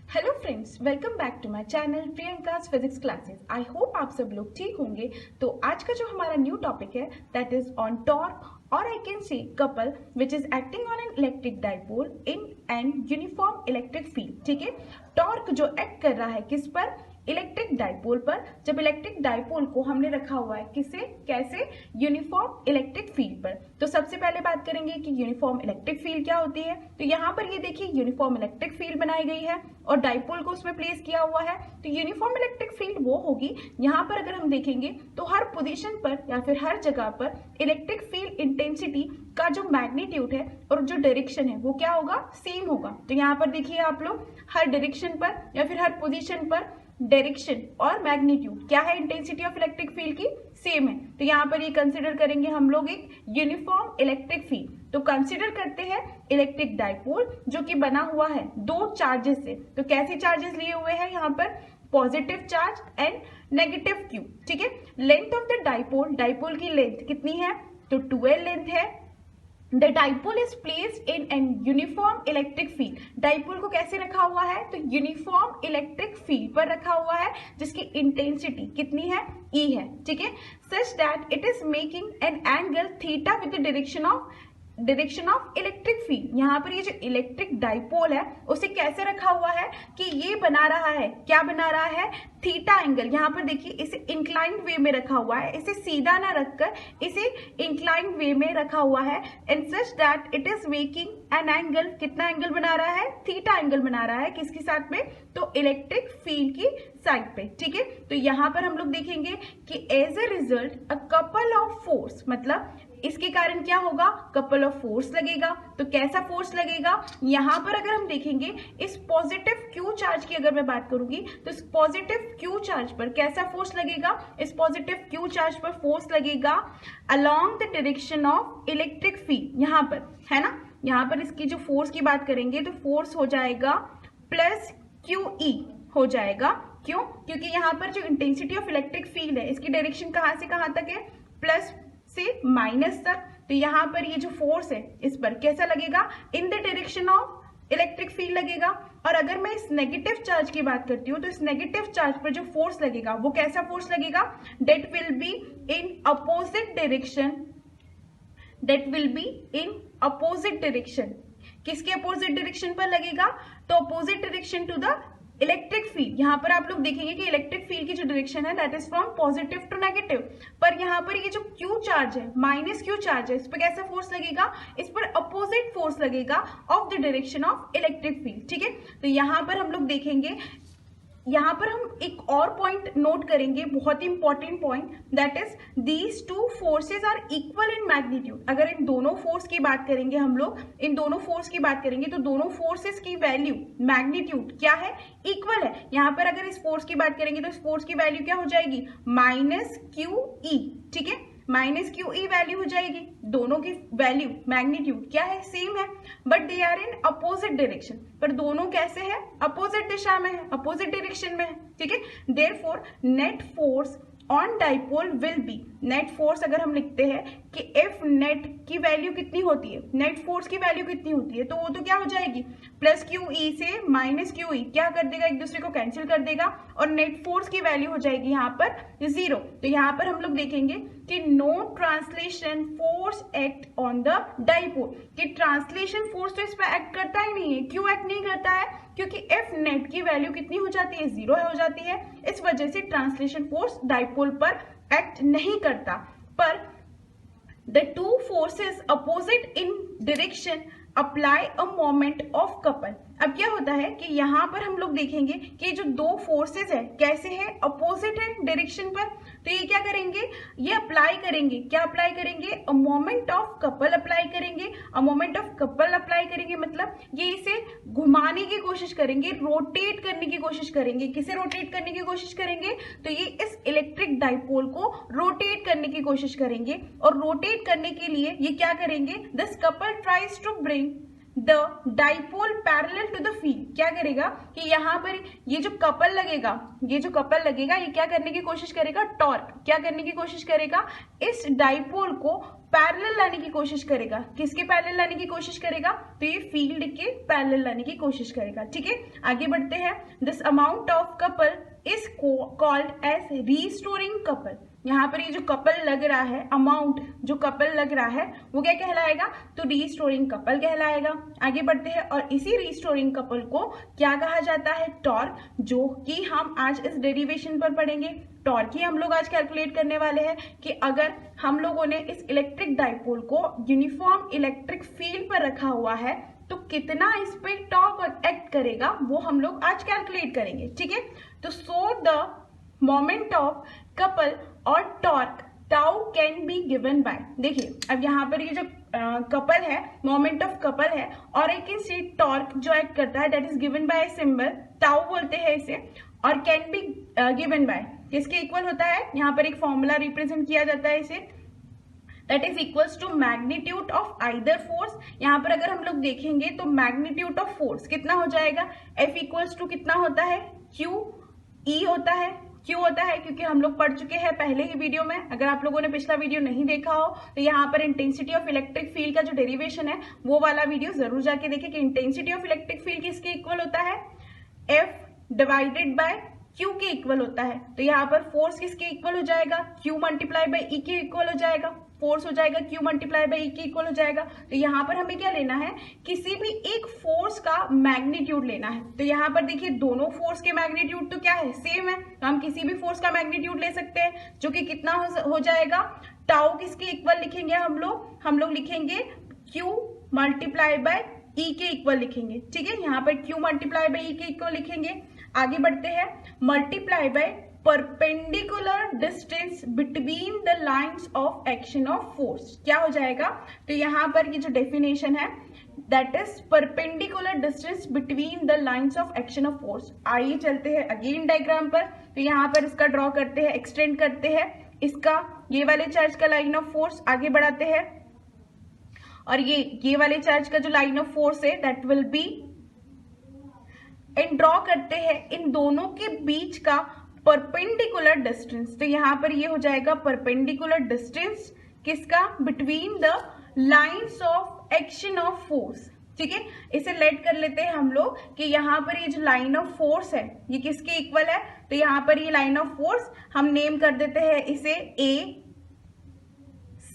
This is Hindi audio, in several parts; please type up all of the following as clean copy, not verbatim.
Hello friends, welcome back to my channel Priyanka's physics classes. I hope आप सब लोग ठीक होंगे। तो आज का जो हमारा न्यू टॉपिक है दैट इज ऑन टॉर्क और I can say couple which is acting on an electric dipole in an uniform electric field. ठीक है, टॉर्क जो एक्ट कर रहा है किस पर? इलेक्ट्रिक डाइपोल पर। जब इलेक्ट्रिक डाइपोल को हमने रखा हुआ है किसे, कैसे? यूनिफॉर्म इलेक्ट्रिक फील्ड पर। तो सबसे पहले बात करेंगे कि यूनिफॉर्म इलेक्ट्रिक फील्ड क्या होती है। तो यहाँ पर ये देखिए यूनिफॉर्म इलेक्ट्रिक फील्ड बनाई गई है और डाइपोल को उसमें प्लेस किया हुआ है। तो यूनिफॉर्म इलेक्ट्रिक फील्ड वो होगी, यहाँ पर अगर हम देखेंगे तो हर पोजीशन पर या फिर हर जगह पर इलेक्ट्रिक फील्ड इंटेंसिटी का जो मैग्नीट्यूड है और जो डायरेक्शन है वो क्या होगा, सेम होगा। तो यहाँ पर देखिए आप लोग, हर डायरेक्शन पर या फिर हर पोजीशन पर डायरेक्शन और मैग्नीट्यूड क्या है, इंटेंसिटी ऑफ इलेक्ट्रिक फील्ड की सेम है। तो यहाँ पर ये कंसिडर करेंगे हम लोग एक यूनिफॉर्म इलेक्ट्रिक फील्ड। तो कंसिडर करते हैं इलेक्ट्रिक डाइपोल जो कि बना हुआ है दो चार्जेस से। तो कैसे चार्जेस लिए हुए हैं यहाँ पर? Positive charge and negative Q. ठीक है, length of the dipole, dipole की लेंथ कितनी है? तो 12 लेंथ है। The dipole is placed in an uniform electric field. Dipole को कैसे रखा हुआ है? तो यूनिफॉर्म इलेक्ट्रिक फील्ड पर रखा हुआ है जिसकी इंटेंसिटी कितनी है? E है। ठीक है, such that it is making an angle theta with the direction of electric field. यहाँ पर ये जो इलेक्ट्रिक डाइपोल है उसे कैसे रखा हुआ है कि ये बना रहा है, क्या बना रहा है? Theta angle. यहाँ पर देखिए इसे इंक्लाइंड वे में रखा हुआ है, इसे सीधा ना रखकर इसे इंक्लाइंड वे में रखा हुआ है and such that it is making an angle. कितना एंगल बना रहा है? थीटा एंगल बना रहा है। किसके साथ में? तो इलेक्ट्रिक फील्ड की साइड पे। ठीक है, तो यहाँ पर हम लोग देखेंगे कि as a result a couple of force, मतलब इसके कारण क्या होगा? कपल ऑफ फोर्स लगेगा। तो कैसा फोर्स लगेगा? यहाँ पर अगर हम देखेंगे इस पॉजिटिव क्यू चार्ज की अगर मैं बात करूंगी तो इस पॉजिटिव क्यू चार्ज पर कैसा फोर्स लगेगा? इस पॉजिटिव क्यू चार्ज पर फोर्स लगेगा along the direction of electric field. यहाँ पर है ना, यहाँ पर इसकी जो फोर्स की बात करेंगे तो फोर्स हो जाएगा प्लस क्यू ई हो जाएगा। क्यों? क्योंकि यहाँ पर जो इंटेंसिटी ऑफ इलेक्ट्रिक फील्ड है इसकी डायरेक्शन कहाँ से कहाँ तक है? प्लस से माइनस तक। तो यहाँ पर ये जो फोर्स है इस पर कैसा लगेगा? In the direction of electric field लगेगा। और अगर मैं इस नेगेटिव चार्ज की बात करती हूँ तो इस नेगेटिव चार्ज पर जो फोर्स लगेगा वो कैसा फोर्स लगेगा? That will be in opposite direction. That will be in opposite direction. किसके अपोजिट डायरेक्शन पर लगेगा? तो opposite direction to the electric field. यहाँ पर आप लोग देखेंगे कि इलेक्ट्रिक फील्ड की जो डायरेक्शन है that is from positive to negative. पर यहाँ पर ये जो क्यू चार्ज है, माइनस क्यू चार्ज है, इस पर कैसा फोर्स लगेगा? इस पर अपोजिट फोर्स लगेगा of the direction of electric field. ठीक है, तो यहाँ पर हम लोग देखेंगे, यहाँ पर हम एक और पॉइंट नोट करेंगे, बहुत ही important point, that is these two forces are equal in magnitude. अगर इन दोनों फोर्स की बात करेंगे हम लोग, इन दोनों फोर्स की बात करेंगे तो दोनों फोर्सेस की वैल्यू मैग्नीट्यूड क्या है? इक्वल है। यहाँ पर अगर इस फोर्स की बात करेंगे तो इस फोर्स की वैल्यू क्या हो जाएगी? Minus Q E. ठीक है, माइनस क्यू ई वैल्यू हो जाएगी। दोनों की वैल्यू मैग्नीट्यूड क्या है? सेम है, but they are in opposite direction. पर दोनों कैसे है? अपोजिट दिशा में है, अपोजिट डायरेक्शन में है। ठीक है, therefore net force on dipole will be, net force अगर हम लिखते हैं कि एफ नेट की वैल्यू कितनी होती है, नेट फोर्स की वैल्यू कितनी होती है, तो वो तो क्या हो जाएगी? प्लस क्यू ई से माइनस क्यू ई क्या कर देगा? एक दूसरे को कैंसिल कर देगा और नेट फोर्स की वैल्यू हो जाएगी यहाँ पर 0। तो यहाँ पर हम लोग देखेंगे कि no translation force act on the dipole, कि ट्रांसलेशन फोर्स तो इस पर एक्ट करता ही नहीं है। क्यों एक्ट नहीं करता है? क्योंकि एफ नेट की वैल्यू कितनी हो जाती है? 0 हो जाती है। इस वजह से ट्रांसलेशन फोर्स डाइपोल पर एक्ट नहीं करता। पर the two forces opposite in direction apply a moment of couple. अब क्या होता है कि यहाँ पर हम लोग देखेंगे कि जो दो फोर्सेस है कैसे है? अपोजिट है डायरेक्शन पर। तो ये क्या करेंगे? ये अप्लाई करेंगे, क्या अप्लाई करेंगे? A moment of couple apply करेंगे। A moment of couple apply करेंगे मतलब ये इसे घुमाने की कोशिश करेंगे, रोटेट करने की कोशिश करेंगे। किसे रोटेट करने की कोशिश करेंगे? तो ये इस इलेक्ट्रिक डाइपोल को रोटेट करने की कोशिश करेंगे। और रोटेट करने के लिए ये क्या करेंगे? This couple tries to bring the dipole parallel to the field. क्या करेगा कि यहाँ पर ये जो कपल लगेगा, ये जो कपल लगेगा ये क्या करने की कोशिश करेगा? टॉर्क क्या करने की कोशिश करेगा? इस डाइपोल को पैरेलल लाने की कोशिश करेगा। किसके पैरेलल लाने की कोशिश करेगा? तो ये फील्ड के पैरेलल लाने की कोशिश करेगा। ठीक है, आगे बढ़ते हैं। This amount of couple is called as restoring couple. यहाँ पर ये जो कपल लग रहा है, अमाउंट जो कपल लग रहा है, वो क्या कहलाएगा? तो रीस्टोरिंग कपल कहलाएगा। आगे बढ़ते हैं, और इसी रीस्टोरिंग कपल को क्या कहा जाता है? टॉर्क, जो कि हम आज इस डेरिवेशन पर पढ़ेंगे। टॉर्क ही हम लोग आज कैलकुलेट करने वाले हैं कि अगर हम लोगों ने इस इलेक्ट्रिक डाइपोल को यूनिफॉर्म इलेक्ट्रिक फील्ड पर रखा हुआ है तो कितना इस पे टॉर्क एक्ट करेगा, वो हम लोग आज कैलकुलेट करेंगे। ठीक है, तो so the moment of couple और torque tau can be given by. देखिए अब यहाँ पर ये जो कपल है, मोमेंट ऑफ कपल है, और आई कैन सी टॉर्क जो एक्ट करता है that is given by symbol tau बोलते हैं इसे, और कैन बी गिवन बाय किसके इक्वल होता है? यहाँ पर एक फॉर्मूला रिप्रेजेंट किया जाता है इसे, that is equals to magnitude of either force. यहाँ पर अगर हम लोग देखेंगे तो मैग्नीट्यूड ऑफ फोर्स कितना हो जाएगा? F इक्वल्स टू कितना होता है? Q E होता है। क्यों होता है? क्योंकि हम लोग पढ़ चुके हैं पहले ही वीडियो में। अगर आप लोगों ने पिछला वीडियो नहीं देखा हो तो यहाँ पर इंटेंसिटी ऑफ इलेक्ट्रिक फील्ड का जो डेरिवेशन है वो वाला वीडियो जरूर जाके देखें कि इंटेंसिटी ऑफ इलेक्ट्रिक फील्ड किसके इक्वल होता है? F डिवाइडेड बाय Q के इक्वल होता है। तो यहाँ पर फोर्स किसके इक्वल हो जाएगा? Q मल्टीप्लाई बाय E के इक्वल हो जाएगा। फोर्स हो जाएगा Q मल्टीप्लाई बाय E के इक्वल हो जाएगा। तो यहाँ पर हमें क्या लेना है? किसी भी एक फोर्स का मैग्नीट्यूड लेना है। तो यहाँ पर देखिए दोनों फोर्स के मैग्नीट्यूड तो क्या है? सेम है। तो हम किसी भी फोर्स का मैग्नीट्यूड ले सकते हैं, जो कि कितना हो जाएगा? टाउ किसके इक्वल लिखेंगे हम लोग लिखेंगे Q मल्टीप्लाई बाय E के इक्वल लिखेंगे। ठीक है, यहाँ पर Q मल्टीप्लाई बाय E के इक्वल लिखेंगे। आगे बढ़ते हैं, multiply by perpendicular distance between the lines of action of force. क्या हो जाएगा? तो यहाँ पर ये जो डेफिनेशन है that is perpendicular distance between the lines of action of force. आइए चलते हैं अगेन डायग्राम पर। तो यहाँ पर इसका ड्रॉ करते हैं, एक्सटेंड करते हैं इसका, ये वाले चार्ज का लाइन ऑफ फोर्स आगे बढ़ाते हैं, और ये वाले चार्ज का जो लाइन ऑफ फोर्स है that will be, and draw करते हैं इन दोनों के बीच का परपेंडिकुलर डिस्टेंस। तो यहाँ पर ये हो जाएगा परपेंडिकुलर डिस्टेंस किसका? Between the lines of action of force. ठीक है, इसे लेट कर लेते हैं हम लोग कि यहाँ पर ये जो लाइन ऑफ फोर्स है ये किसके इक्वल है? तो यहाँ पर ये लाइन ऑफ फोर्स हम नेम कर देते हैं इसे A,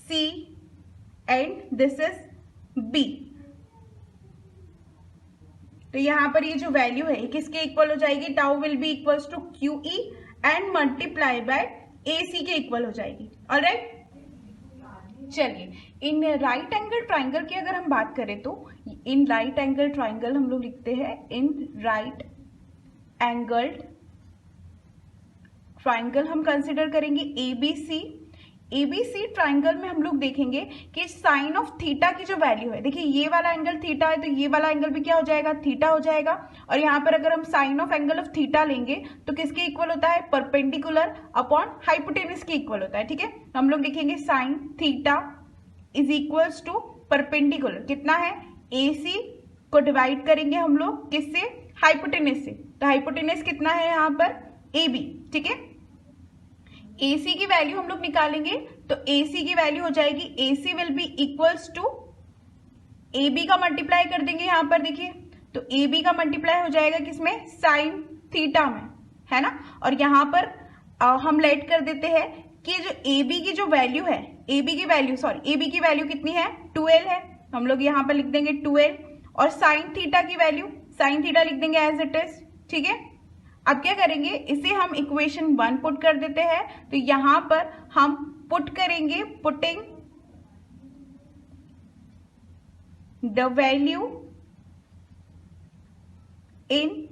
C and this is B। तो यहाँ पर ये जो वैल्यू है किसके इक्वल हो जाएगी? Tau will be equals to QE and multiply by AC के इक्वल हो जाएगी। ऑलराइट, चलिए इन राइट एंगल ट्राइंगल की अगर हम बात करें तो इन राइट एंगल ट्राइंगल हम लोग लिखते हैं इन राइट एंगल ट्राइंगल हम कंसिडर करेंगे ABC। ABC ट्राइंगल में हम लोग देखेंगे कि साइन ऑफ थीटा की जो वैल्यू है, देखिए ये वाला एंगल थीटा है तो ये वाला एंगल भी क्या हो जाएगा? थीटा हो जाएगा। और यहाँ पर अगर हम sine of angle of theta लेंगे तो किसके इक्वल होता है? परपेंडिकुलर अपॉन हाइपोटेनस के इक्वल होता है। ठीक है, हम लोग लिखेंगे sine theta is equals to perpendicular कितना है? AC को डिवाइड करेंगे हम लोग किससे? हाइपोटेनस से। तो हाइपोटेनस कितना है यहाँ पर? AB। ठीक है, AC की वैल्यू हम लोग निकालेंगे तो AC की वैल्यू हो जाएगी AC will be equals to AB का मल्टीप्लाई कर देंगे यहाँ पर देखिए, तो AB का मल्टीप्लाई हो जाएगा किसमें? साइन थीटा में, है ना। और यहाँ पर हम लेट कर देते हैं कि जो AB की जो वैल्यू है, AB की वैल्यू कितनी है? 2L है। हम लोग यहाँ पर लिख देंगे 2L, और साइन थीटा की वैल्यू, साइन थीटा लिख देंगे एज इट इज। ठीक है, अब क्या करेंगे? इसे हम इक्वेशन 1 पुट कर देते हैं। तो यहां पर हम पुट करेंगे, putting the value in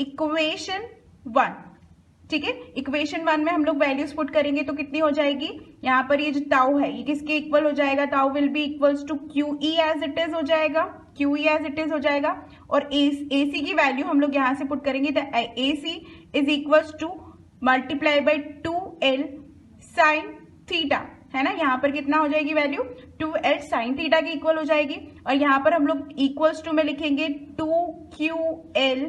equation 1। ठीक है, इक्वेशन 1 में हम लोग वैल्यूज पुट करेंगे तो कितनी हो जाएगी? यहाँ पर ये जो टाउ है ये किसके इक्वल हो जाएगा? Tau will be equals to QE as it is हो जाएगा, QE एज इट इज हो जाएगा। और AC की वैल्यू हम लोग यहाँ से पुट करेंगे तो AC is equals to multiply by 2L sine theta, है ना। यहाँ पर कितना हो जाएगी वैल्यू? 2L साइन थीटा की इक्वल हो जाएगी। और यहाँ पर हम लोग इक्वल्स टू में लिखेंगे 2QL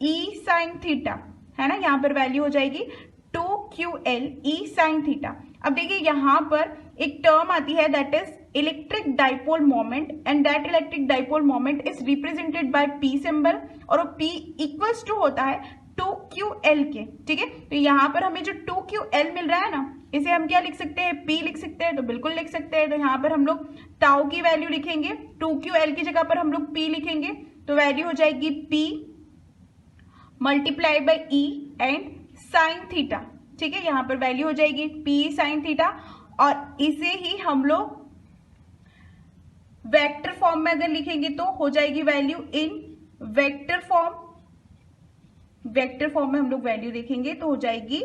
E साइन थीटा, है ना। यहाँ पर वैल्यू हो जाएगी 2QL E साइन थीटा। अब देखिए यहाँ पर एक टर्म आती है that is electric dipole moment, and that electric dipole moment is represented by P symbol, और वो पी इक्वल्स टू होता है 2ql के। ठीक है, तो यहाँ पर हमें जो 2ql मिल रहा है ना, इसे हम क्या लिख सकते हैं, p लिख सकते हैं, तो बिल्कुल लिख सकते हैं। तो यहाँ पर हम लोग टाउ की वैल्यू लिखेंगे, 2ql की जगह पर हम लोग p लिखेंगे, तो वैल्यू हो जाएगी p multiply by e and sine theta. ठीक है, यहाँ पर वैल्यू हो जाएगी p साइन थीटा, और इसे ही हम लोग वेक्टर फॉर्म में अगर लिखेंगे तो हो जाएगी value in vector form. Vector form में हम लोग वैल्यू देखेंगे तो हो जाएगी,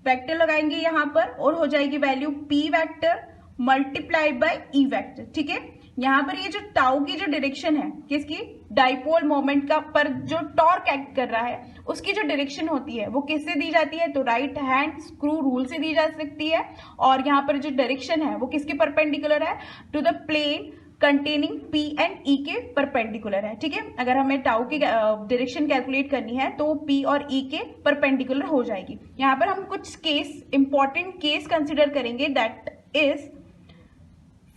वेक्टर लगाएंगे यहां पर और हो जाएगी value p vector multiply by e vector. ठीक है, यहां पर ये जो टाउ की जो डायरेक्शन है किसकी, डाइपोल मोमेंट का पर जो टॉर्क एक्ट कर रहा है उसकी जो डायरेक्शन होती है वो किससे दी जाती है, तो राइट हैंड स्क्रू रूल से दी जा सकती है। और यहाँ पर जो डायरेक्शन है वो किसके परपेंडिकुलर है, to the plane containing P and E के परपेंडिकुलर है। ठीक है, अगर हमें टाउ की डायरेक्शन कैलकुलेट करनी है तो P और E के परपेंडिकुलर हो जाएगी। यहाँ पर हम कुछ केस, इंपॉर्टेंट केस कंसिडर करेंगे, that is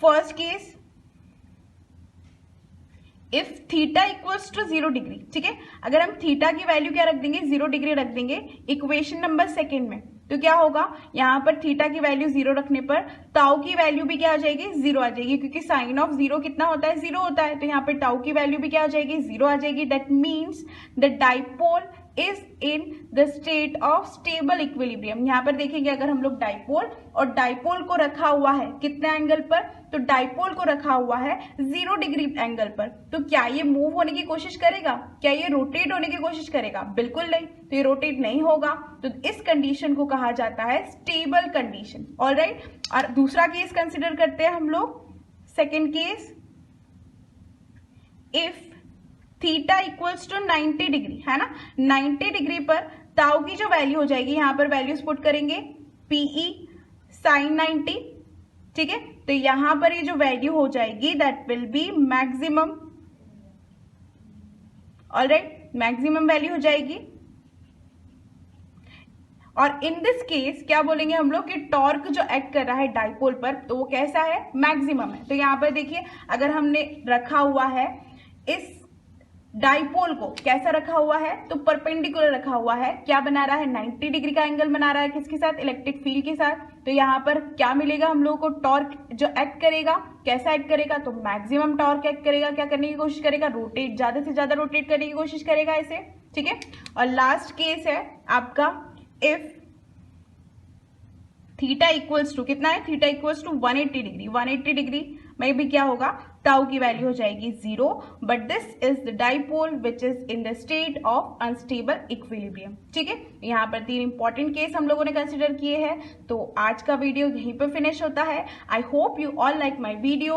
first case if theta equals to 0 degree. ठीक है, अगर हम थीटा की वैल्यू क्या रख देंगे, 0 डिग्री रख देंगे इक्वेशन नंबर सेकेंड में, तो क्या होगा, यहाँ पर थीटा की वैल्यू 0 रखने पर टाउ की वैल्यू भी क्या आ जाएगी, 0 आ जाएगी, क्योंकि साइन ऑफ 0 कितना होता है, 0 होता है। तो यहाँ पर टाउ की वैल्यू भी क्या आ जाएगी, 0 आ जाएगी। That means the dipole is in the state of stable equilibrium. यहाँ पर देखेंगे अगर हम लोग डाइपोल और डाइपोल को रखा हुआ है कितने एंगल पर, तो डाइपोल को रखा हुआ है 0 डिग्री एंगल पर, तो क्या ये मूव होने की कोशिश करेगा, क्या ये रोटेट होने की कोशिश करेगा, बिल्कुल नहीं, तो ये रोटेट नहीं होगा। तो इस कंडीशन को कहा जाता है स्टेबल कंडीशन। ऑलराइट, और दूसरा केस कंसिडर करते हैं हम लोग, second case, if theta equals to 90 degree, है ना, 90 डिग्री पर टाउ की जो वैल्यू हो जाएगी, यहां पर वैल्यूज पुट करेंगे पीई साइन 90। ठीक है, तो यहां पर ये जो वैल्यू हो जाएगी that will be maximum. Alright, maximum value हो जाएगी। और इन दिस केस क्या बोलेंगे हम लोग कि टॉर्क जो एक्ट कर रहा है डाइपोल पर, तो वो कैसा है, मैक्सिमम है। तो यहां पर देखिए अगर हमने रखा हुआ है इस डाइपोल को, कैसा रखा हुआ है, तो परपेंडिकुलर रखा हुआ है, क्या बना रहा है, 90 डिग्री का एंगल बना रहा है, किसके साथ, इलेक्ट्रिक फील्ड के साथ। तो यहाँ पर क्या मिलेगा हम लोगों को, टॉर्क जो एक्ट करेगा, कैसा एक्ट करेगा, तो मैक्सिमम टॉर्क एक्ट करेगा, क्या करने की कोशिश करेगा, रोटेट, ज्यादा से ज्यादा रोटेट करने की कोशिश करेगा इसे। ठीक है, और लास्ट केस है आपका, इफ थीटा इक्वल्स टू कितना है, theta equals to 180 degree, 180 degree में भी क्या होगा, टाउ की वैल्यू हो जाएगी 0, but this is the dipole which is in the state of unstable equilibrium. ठीक है, यहाँ पर 3 इंपॉर्टेंट केस हम लोगों ने कंसिडर किए हैं। तो आज का वीडियो यहीं पर फिनिश होता है। I hope you all like my video,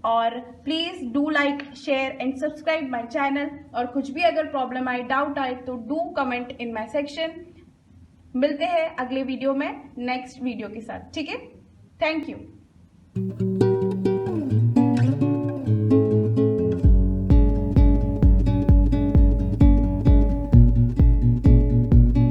और please do like, share and subscribe my channel. और कुछ भी अगर प्रॉब्लम आए, डाउट आए, तो do comment in my section. मिलते हैं अगले वीडियो में नेक्स्ट वीडियो के साथ। ठीक है, थैंक यू।